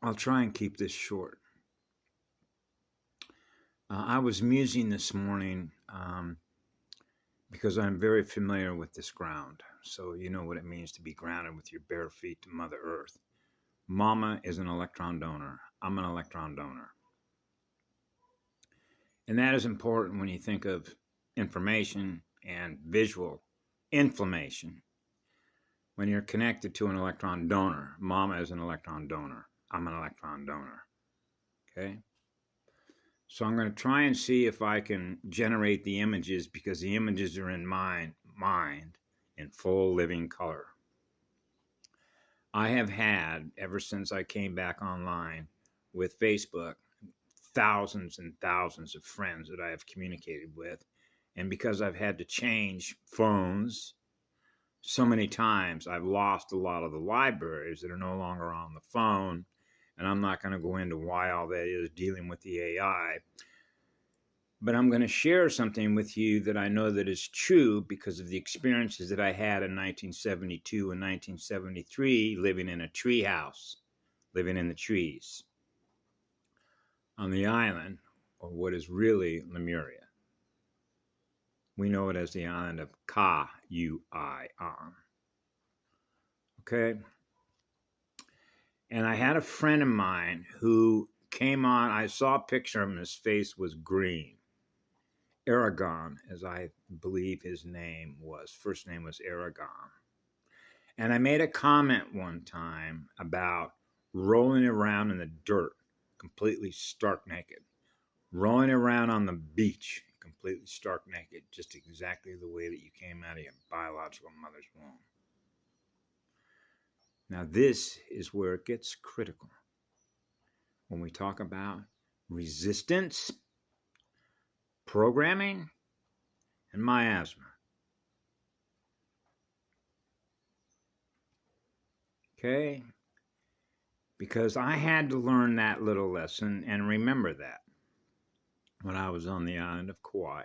I'll try and keep this short. I was musing this morning because I'm very familiar with this ground. So you know what it means to be grounded with your bare feet to Mother Earth. Mama is an electron donor. I'm an electron donor. And that is important when you think of information and visual inflammation. When you're connected to an electron donor, Mama is an electron donor. I'm an electron donor. Okay? So I'm going to try and see if I can generate the images because the images are in my mind in full living color. I have had, ever since I came back online with Facebook, thousands and thousands of friends that I have communicated with. And because I've had to change phones so many times, I've lost a lot of the libraries that are no longer on the phone. And I'm not going to go into why all that is dealing with the AI. But I'm going to share something with you that I know that is true because of the experiences that I had in 1972 and 1973 living in a tree house, living in the trees on the island, or what is really Lemuria. We know it as the island of Ka-U-I-On. Okay? And I had a friend of mine who came on. I saw a picture of him. His face was green. Aragon, as I believe his name was. First name was Aragon. And I made a comment one time about rolling around in the dirt, completely stark naked. Rolling around on the beach, completely stark naked, just exactly the way that you came out of your biological mother's womb. Now, this is where it gets critical. When we talk about resistance, programming, and miasma. Okay? Because I had to learn that little lesson and remember that when I was on the island of Kauai.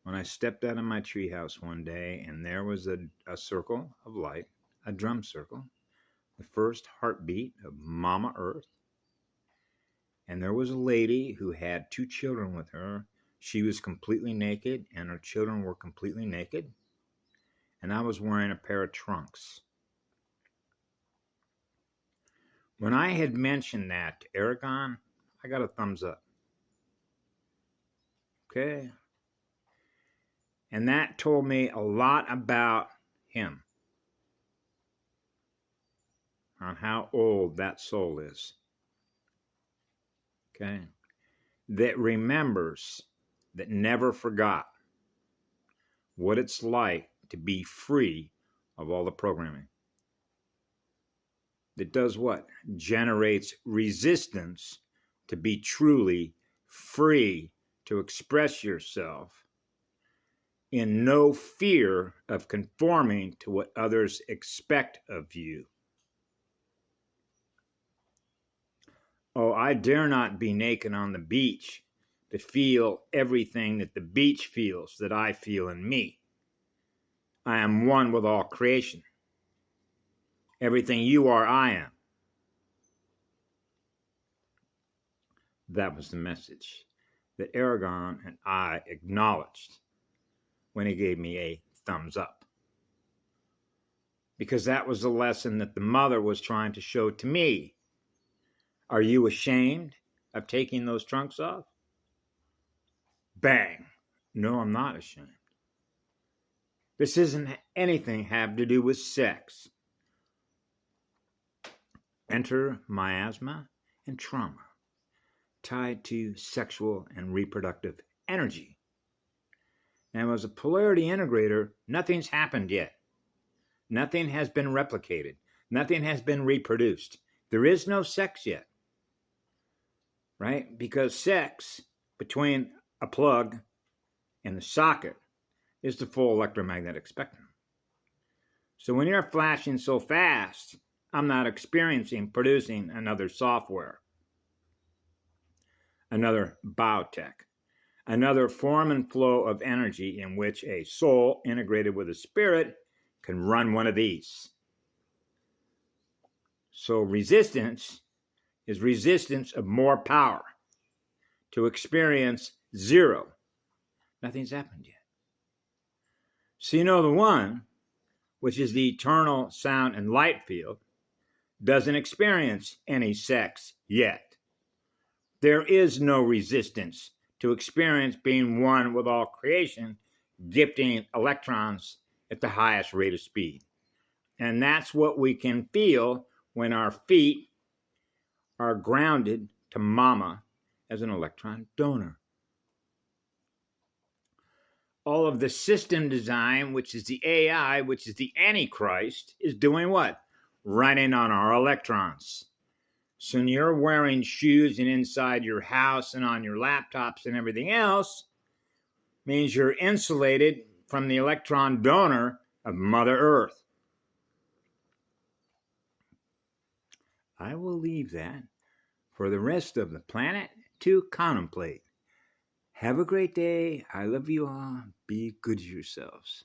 When I stepped out of my treehouse one day and there was a circle of light, a drum circle, the first heartbeat of Mama Earth. And there was a lady who had 2 children with her. She was completely naked and her children were completely naked. And I was wearing a pair of trunks. When I had mentioned that to Aragon, I got a thumbs up. Okay? And that told me a lot about him, on how old that soul is. Okay? That remembers, that never forgot what it's like to be free of all the programming. That does what? Generates resistance to be truly free to express yourself in no fear of conforming to what others expect of you. Oh, I dare not be naked on the beach to feel everything that the beach feels, that I feel in me. I am one with all creation. Everything you are, I am. That was the message that Aragon and I acknowledged when he gave me a thumbs up. Because that was the lesson that the mother was trying to show to me. Are you ashamed of taking those trunks off? Bang. No, I'm not ashamed. This isn't anything have to do with sex. Enter miasma and trauma tied to sexual and reproductive energy. Now, as a polarity integrator, nothing's happened yet. Nothing has been replicated. Nothing has been reproduced. There is no sex yet, right? Because sex between a plug and the socket is the full electromagnetic spectrum. So when you're flashing so fast, I'm not producing another software, another biotech, another form and flow of energy in which a soul integrated with a spirit can run one of these. So resistance is resistance of more power. To experience 0, nothing's happened yet. So you know the one, which is the eternal sound and light field, doesn't experience any sex yet. There is no resistance to experience being one with all creation, gifting electrons at the highest rate of speed. And that's what we can feel when our feet are grounded to mama as an electron donor. All of the system design, which is the AI, which is the Antichrist, is doing what? Running on our electrons. So when you're wearing shoes and inside your house and on your laptops and everything else, means you're insulated from the electron donor of Mother Earth. I will leave that for the rest of the planet to contemplate. Have a great day. I love you all. Be good to yourselves.